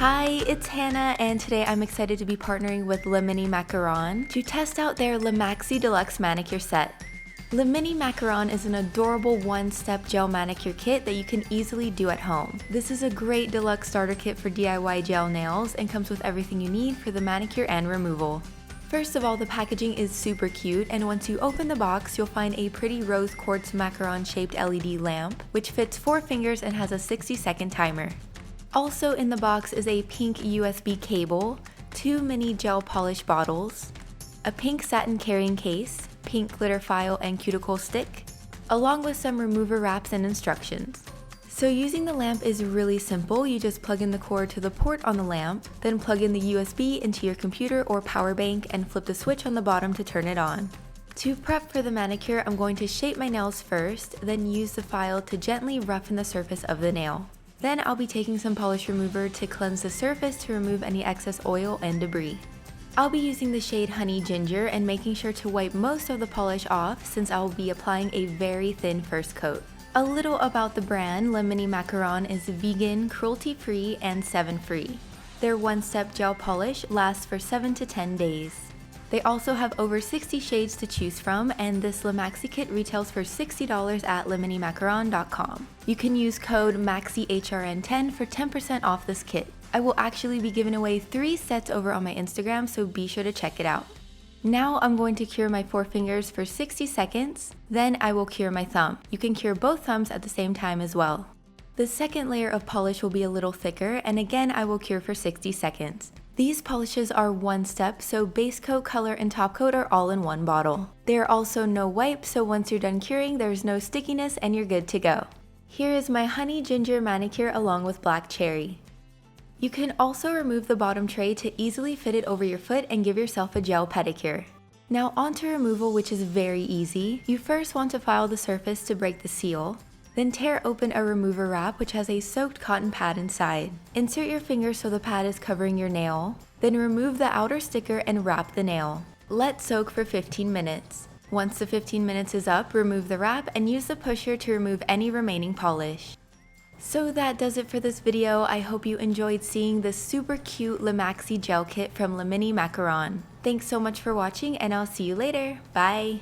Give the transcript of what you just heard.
Hi, it's Hannah, and today I'm excited to be partnering with Mitty Macaron to test out their Maxi Deluxe Manicure Set. Mitty Macaron is an adorable one-step gel manicure kit that you can easily do at home. This is a great deluxe starter kit for DIY gel nails and comes with everything you need for the manicure and removal. First of all, the packaging is super cute, and once you open the box, you'll find a pretty rose quartz macaron-shaped LED lamp, which fits 4 fingers and has a 60-second timer. Also in the box is a pink USB cable, 2 mini gel polish bottles, a pink satin carrying case, pink glitter file and cuticle stick, along with some remover wraps and instructions. So using the lamp is really simple. You just plug in the cord to the port on the lamp, then plug in the USB into your computer or power bank and flip the switch on the bottom to turn it on. To prep for the manicure, I'm going to shape my nails first, then use the file to gently roughen the surface of the nail. Then I'll be taking some polish remover to cleanse the surface to remove any excess oil and debris. I'll be using the shade Honey Ginger and making sure to wipe most of the polish off since I'll be applying a very thin first coat. A little about the brand, Mitty Macaron is vegan, cruelty-free, and 7-free. Their one-step gel polish lasts for 7 to 10 days. They also have over 60 shades to choose from, and this Maxi kit retails for $60 at LeMinnyMacaron.com. You can use code MAXIHRN10 for 10% off this kit. I will actually be giving away 3 sets over on my Instagram, so be sure to check it out. Now I'm going to cure my 4 fingers for 60 seconds, then I will cure my thumb. You can cure both thumbs at the same time as well. The second layer of polish will be a little thicker, and again I will cure for 60 seconds. These polishes are one step, so base coat, color, and top coat are all in one bottle. They are also no wipe, so once you're done curing, there's no stickiness and you're good to go. Here is my Honey Ginger manicure along with Black Cherry. You can also remove the bottom tray to easily fit it over your foot and give yourself a gel pedicure. Now onto removal, which is very easy. You first want to file the surface to break the seal. Then tear open a remover wrap which has a soaked cotton pad inside. Insert your finger so the pad is covering your nail. Then remove the outer sticker and wrap the nail. Let soak for 15 minutes. Once the 15 minutes is up, remove the wrap and use the pusher to remove any remaining polish. So that does it for this video. I hope you enjoyed seeing this super cute Maxi gel kit from Mitty Macaron. Thanks so much for watching, and I'll see you later. Bye!